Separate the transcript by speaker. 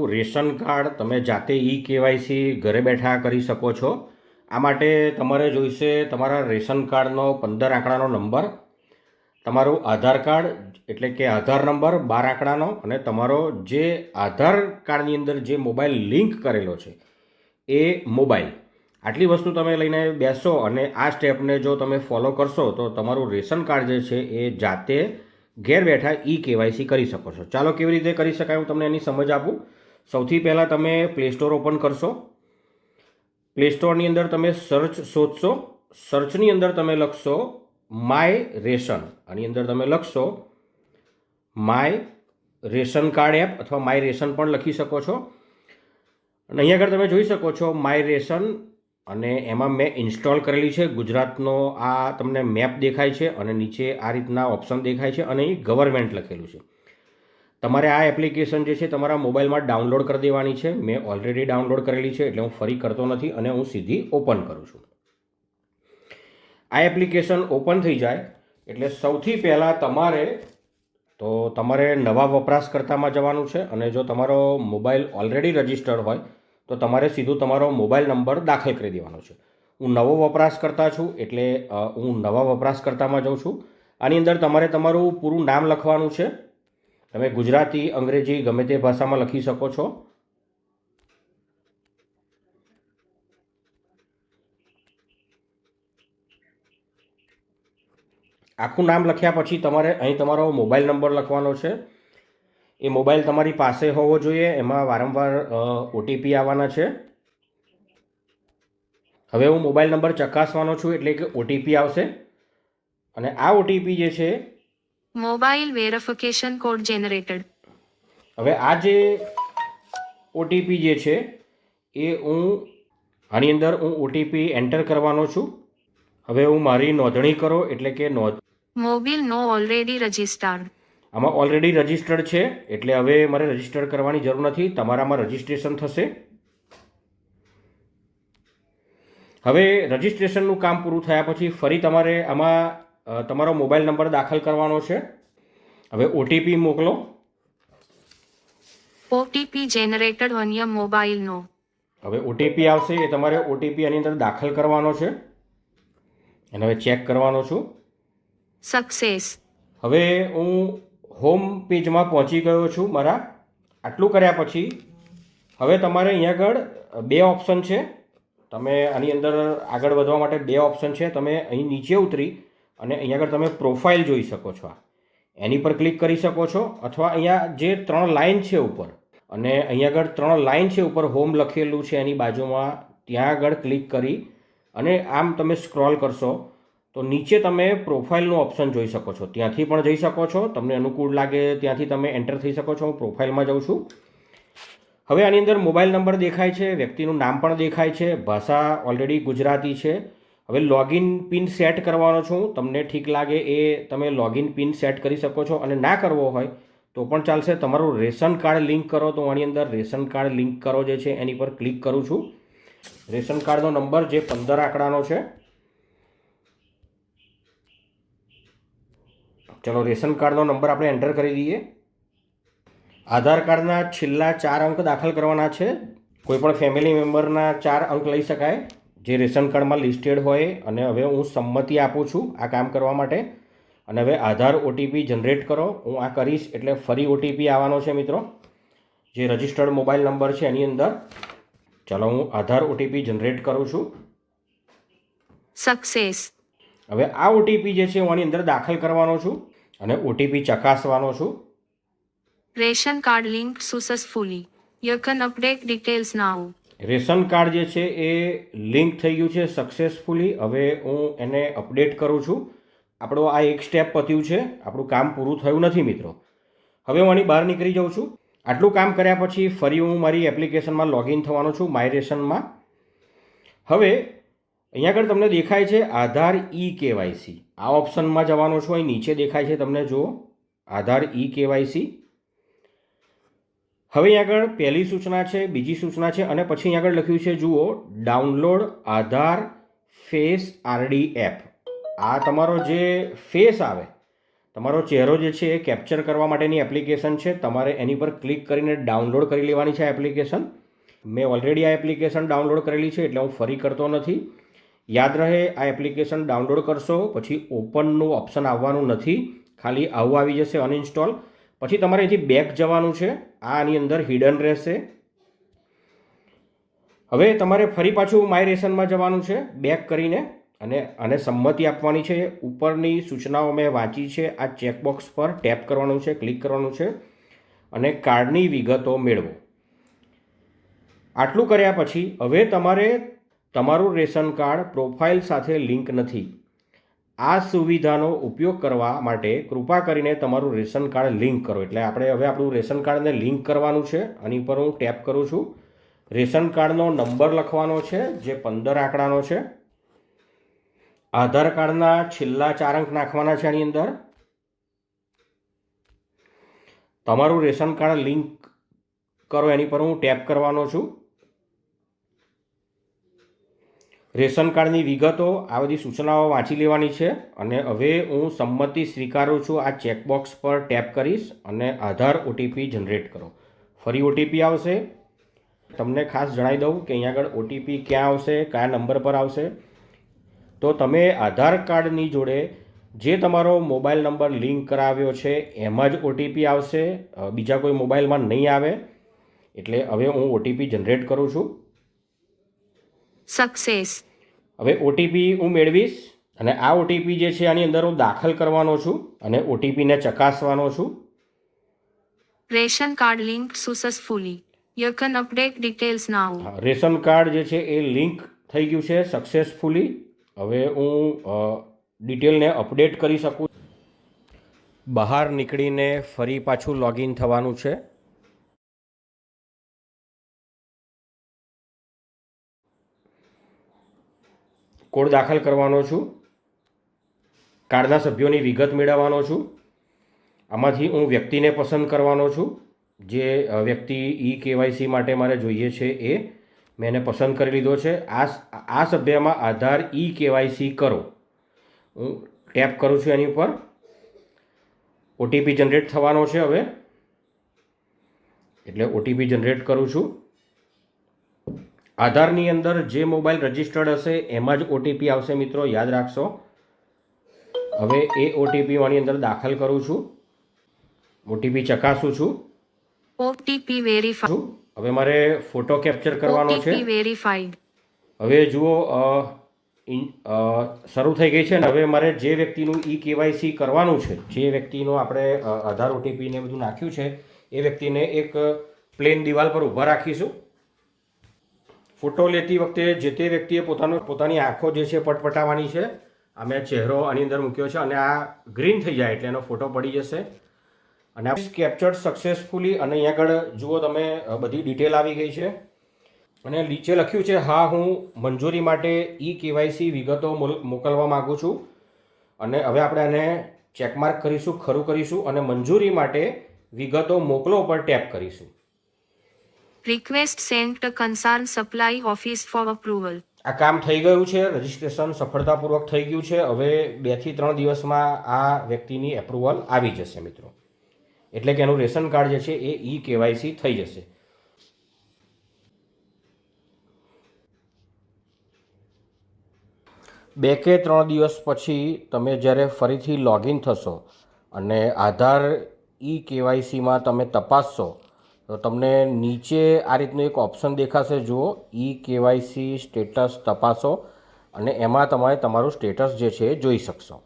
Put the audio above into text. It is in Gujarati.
Speaker 1: તમારું રેશન કાર્ડ તમે જાતે કેવાયસી ઘરે બેઠા કરી શકો છો. આ માટે તમારે જોઈશે તમારા રેશન કાર્ડનો 15 આંકડાનો નંબર, તમારું આધાર કાર્ડ એટલે કે આધાર નંબર 12 આંકડાનો, અને તમારો જે આધાર કાર્ડની અંદર જે મોબાઈલ લિંક કરેલો છે એ મોબાઈલ. આટલી વસ્તુ તમે લઈને બેસો અને આ સ્ટેપને જો તમે ફોલો કરશો તો તમારું રેશન કાર્ડ જે છે એ જાતે ઘેર બેઠા કેવાયસી કરી શકો છો. ચાલો કેવી રીતે કરી શકાય હું તમને એની સમજ આપું. સૌથી પહેલાં તમે પ્લે સ્ટોર ઓપન કરશો. પ્લે સ્ટોરની અંદર તમે સર્ચ શોધશો. સર્ચની અંદર તમે લખશો માય રેશન, આની અંદર તમે લખશો માય રેશન કાર્ડ એપ અથવા માય રેશન પણ લખી શકો છો. અને અહીંયા આગળ તમે જોઈ શકો છો માય રેશન, અને એમાં મેં ઇન્સ્ટોલ કરેલી છે. ગુજરાતનો આ તમને મેપ દેખાય છે અને નીચે આ રીતના ઓપ્શન દેખાય છે અને અહીં ગવર્મેન્ટ લખેલું છે. તમારે આ એપ્લિકેશન જે છે તમારા મોબાઈલમાં ડાઉનલોડ કરી દેવાની છે. મેં ઓલરેડી ડાઉનલોડ કરેલી છે એટલે હું ફરી કરતો નથી અને હું સીધી ઓપન કરું છું. આ એપ્લિકેશન ઓપન થઈ જાય એટલે સૌથી પહેલાં તમારે નવા વપરાશકર્તામાં જવાનું છે. અને જો તમારો મોબાઈલ ઓલરેડી રજિસ્ટર્ડ હોય તો તમારે સીધું તમારો મોબાઈલ નંબર દાખલ કરી દેવાનો છે. હું નવો વપરાશકર્તા છું એટલે હું નવા વપરાશકર્તામાં જાઉં છું. આની અંદર તમારે તમારું પૂરું નામ લખવાનું છે. તમે ગુજરાતી, અંગ્રેજી ગમે તે ભાષામાં લખી શકો છો. આખું નામ લખ્યા પછી તમારે અહીં તમારો મોબાઈલ નંબર લખવાનો છે. એ મોબાઈલ તમારી પાસે હોવો જોઈએ. એમાં વારંવાર ઓટીપી આવવાના છે. હવે હું મોબાઈલ નંબર ચકાસવાનો છું એટલે કે ઓટીપી આવશે. અને આ ઓટીપી જે છે
Speaker 2: મોબાઈલ વેરિફિકેશન કોડ જનરેટેડ.
Speaker 1: હવે આ જે ઓટીપી જે છે એ આની અંદર હું ઓટીપી એન્ટર કરવાનો છું. હવે હું મારી નોંધણી કરો એટલે કે
Speaker 2: મોબાઈલ નો ઓલરેડી રજિસ્ટર્ડ.
Speaker 1: આમાં ઓલરેડી રજિસ્ટર્ડ છે એટલે હવે મારે રજિસ્ટર કરવાની જરૂર નથી. તમારામાં રજિસ્ટ્રેશન થશે. હવે રજિસ્ટ્રેશનનું કામ પૂરું થયા પછી ફરી તમારે આમાં તમારો મોબાઈલ નંબર દાખલ કરવાનો છે. હવે ઓટીપી મોકલો.
Speaker 2: ઓટીપી જનરેટેડ અન્ય મોબાઈલનો.
Speaker 1: હવે ઓટીપી આવશે એ તમારે ઓટીપી આની અંદર દાખલ કરવાનો છે અને હવે ચેક કરવાનો છું.
Speaker 2: સક્સેસ.
Speaker 1: હવે હું હોમ પેજમાં પહોંચી ગયો છું મારા. આટલું કર્યા પછી હવે તમારે અહીંયા આગળ બે ઓપ્શન છે. તમે આની અંદર આગળ વધવા માટે બે ઓપ્શન છે. તમે અહીં નીચે ઉતરી અને અહીંયા આગળ તમે પ્રોફાઇલ જોઈ શકો છો. એની પર ક્લિક કરી શકો છો, અથવા અહીંયા જે 3 લાઇન છે ઉપર, અને અહીંયા આગળ 3 લાઇન છે ઉપર હોમ લખેલું છે એની બાજુમાં, ત્યાં આગળ ક્લિક કરી અને આમ તમે સ્ક્રોલ કરશો તો નીચે તમે પ્રોફાઇલનું ઓપ્શન જોઈ શકો છો. ત્યાંથી પણ જઈ શકો છો. તમને અનુકૂળ લાગે ત્યાંથી તમે એન્ટર થઈ શકો છો. હું પ્રોફાઇલમાં જાઉં છું. હવે આની અંદર મોબાઈલ નંબર દેખાય છે, વ્યક્તિનું નામ પણ દેખાય છે, ભાષા ઓલરેડી ગુજરાતી છે. હવે લોગિન પિન સેટ કરવાનો છું. તમને ઠીક લાગે એ તમે લોગિન પિન સેટ કરી શકો છો, અને ના કરવો હોય તો પણ ચાલશે. તમારું રેશન કાર્ડ લિંક કરો તો આની અંદર રેશન કાર્ડ લિંક કરો જે છે એની પર ક્લિક કરું છું. રેશન કાર્ડનો નંબર જે 15 આંકડાનો છે. ચલો રેશન કાર્ડનો નંબર આપણે એન્ટર કરી દઈએ. આધાર કાર્ડના છેલ્લા 4 અંક દાખલ કરવાના છે. કોઈપણ ફેમિલી મેમ્બરના 4 અંક લઈ શકાય જે રેશન કાર્ડમાં લિસ્ટેડ હોય. અને હવે હું સંમતિ આપું છું આ કામ કરવા માટે. અને હવે આધાર ઓટીપી જનરેટ કરો. હું આ કરીશ એટલે ફરી ઓટીપી આવવાનો છે મિત્રો, જે રજિસ્ટર્ડ મોબાઈલ નંબર છે એની અંદર. ચાલો હું આધાર ઓટીપી જનરેટ કરું છું.
Speaker 2: સક્સેસ.
Speaker 1: હવે આ ઓટીપી જે છે હું આની અંદર દાખલ કરવાનો છું અને ઓટીપી ચકાસવાનો છું.
Speaker 2: Ration card link successfully. You can update details now.
Speaker 1: Ration card જે છે એ લિંક થઈ ગયું છે સક્સેસફુલી. હવે હું એને અપડેટ કરું છું. આપણો આ એક સ્ટેપ પત્યું છે. આપણું કામ પૂરું થયું નથી મિત્રો. હવે હું આની બહાર નીકળી જાઉં છું. આટલું કામ કર્યા પછી ફરી હું મારી એપ્લિકેશનમાં લોગિન થવાનો છું, માય રેશનમાં. હવે અહીંયા આગળ તમને દેખાય છે આધાર કેવાયસી. આ ઓપ્શનમાં જવાનો છું. અહીં નીચે દેખાય છે તમને જુઓ આધાર કેવાયસી. હવે અહીં આગળ પહેલી સૂચના છે, બીજી સૂચના છે, અને પછી અહીં આગળ લખ્યું છે જુઓ ડાઉનલોડ આધાર ફેસ આરડી એપ. આ તમારો જે ફેસ આવે તમારો ચહેરો જે છે એ કેપ્ચર કરવા માટેની એપ્લિકેશન છે. તમારે એની પર ક્લિક કરીને ડાઉનલોડ કરી લેવાની છે આ એપ્લિકેશન. મેં ઓલરેડી આ એપ્લિકેશન ડાઉનલોડ કરેલી છે એટલે હું ફરી કરતો નથી. યાદ રહે, આ એપ્લિકેશન ડાઉનલોડ કરશો પછી ઓપનનું ઓપ્શન આવવાનું નથી, ખાલી આવું આવી જશે અનઇન્સ્ટોલ. પછી તમારે અહીંથી બેક જવાનું છે. આની અંદર હિડન રહેશે. હવે તમારે ફરી પાછું માય રેશનમાં જવાનું છે બેક કરીને અને સંમતિ આપવાની છે. ઉપરની સૂચનાઓ મેં વાંચી છે. આ ચેકબોક્સ પર ટેપ કરવાનું છે, ક્લિક કરવાનું છે અને કાર્ડની વિગતો મેળવો. આટલું કર્યા પછી હવે તમારે તમારું રેશન કાર્ડ પ્રોફાઇલ સાથે લિંક નથી. આ સુવિધાનો ઉપયોગ કરવા માટે કૃપા કરીને તમારું રેશન કાર્ડ લિંક કરો. એટલે આપણે હવે આપણું રેશન કાર્ડને લિંક કરવાનું છે. આની પર હું ટેપ કરું છું. રેશન કાર્ડનો નંબર લખવાનો છે જે 15 આંકડાનો છે. આધાર કાર્ડના છેલ્લા 4 અંક નાખવાના છે આની અંદર. તમારું રેશન કાર્ડ લિંક કરો એની પર હું ટેપ કરવાનો છું. રેશન કાર્ડની વિગતો, આ બધી સૂચનાઓ વાંચી લેવાની છે અને હવે હું સંમતિ સ્વીકારું છું આ ચેકબોક્સ પર ટેપ કરીશ અને આધાર ઓટીપી જનરેટ કરો. ફરી ઓટીપી આવશે. તમને ખાસ જણાવી દઉં કે અહીંયા આગળ ઓટીપી ક્યાં આવશે, કયા નંબર પર આવશે. તો તમે આધાર કાર્ડની જોડે જે તમારો મોબાઈલ નંબર લિંક કરાવ્યો છે એમાં જ ઓટીપી આવશે, બીજા કોઈ મોબાઈલમાં નહીં આવે. એટલે હવે હું ઓટીપી જનરેટ કરું છું.
Speaker 2: સક્સેસ.
Speaker 1: હવે ઓટીપી હું મેળવીશ અને આ ઓટીપી જે છે આની અંદર હું દાખલ કરવાનો છું અને ઓટીપીને ચકાસવાનો છું.
Speaker 2: Ration card link successfully. You can update details now.
Speaker 1: Ration card જે છે એ લિંક થઈ ગયું છે સક્સેસફુલી. હવે હું ડિટેલને અપડેટ કરી શકું. બહાર નીકળીને ફરી પાછું લોગિન થવાનું છે. કોડ દાખલ કરવાનો છું. કાર્ડના સભ્યોની વિગત મેળવવાનો છું. આમાંથી હું વ્યક્તિને પસંદ કરવાનો છું. જે વ્યક્તિ કેવાયસી માટે મારે જોઈએ છે એ મેં એને પસંદ કરી લીધો છે. આ સભ્યમાં આધાર કેવાયસી કરો. હું ટેપ કરું છું એની ઉપર. ઓટીપી જનરેટ થવાનો છે હવે, એટલે ઓટીપી જનરેટ કરું છું. આધારની અંદર જે મોબાઈલ રજિસ્ટર્ડ હશે એમાં જ ઓટીપી આવશે મિત્રો, યાદ રાખશો. હવે એ ઓટીપી આની અંદર દાખલ કરું છું. ઓટીપી ચકાસું છું.
Speaker 2: OTP verified.
Speaker 1: હવે મારે ફોટો કેપ્ચર કરવાનો છે.
Speaker 2: OTP verified.
Speaker 1: હવે જુઓ શરૂ થઈ ગઈ છે ને. હવે મારે જે વ્યક્તિનું કેવાયસી કરવાનું છે, જે વ્યક્તિનું આપણે આધાર ઓટીપી ને બધું નાખ્યું છે એ વ્યક્તિને એક પ્લેન દિવાલ પર ઊભા રાખીશું. ફોટો લેતી વખતે જે તે વ્યક્તિએ પોતાની આંખો જે છે પટપટાવવાની છે. આ મેં ચહેરો આની અંદર મૂક્યો છે અને આ ગ્રીન થઈ જાય એટલે એનો ફોટો પડી જશે. અને આ કેપ્ચર્ડ સક્સેસફુલી. અને અહીંયા આગળ જુઓ તમે બધી ડિટેલ આવી ગઈ છે અને નીચે લખ્યું છે હા હું મંજૂરી માટે કેવાયસી વિગતો મોકલવા માગું છું. અને હવે આપણે આને ચેકમાર્ક કરીશું, ખરું કરીશું અને મંજૂરી માટે વિગતો મોકલો પર ટેપ કરીશું.
Speaker 2: Request sent to concern supply office for approval.
Speaker 1: આ કામ થઈ ગયું છે. રજિસ્ટ્રેશન સફળતાપૂર્વક થઈ ગયું છે. હવે 2 થી 3 દિવસમાં આ વ્યક્તિની એપ્રુવલ આવી જશે મિત્રો. એટલે કે એનું રેશન કાર્ડ જે છે એ કેવાયસી થઈ જશે. બે કે 3 દિવસ પછી તમે જ્યારે ફરીથી લોગિન થશો અને આધાર કેવાયસીમાં તમે તપાસશો તો તમને નીચે આ રીતનું એક ઓપ્શન દેખાશે. જુઓ કેવાયસી સ્ટેટસ તપાસો અને એમાં તમારે તમારું સ્ટેટસ જે છે એ જોઈ શકશો.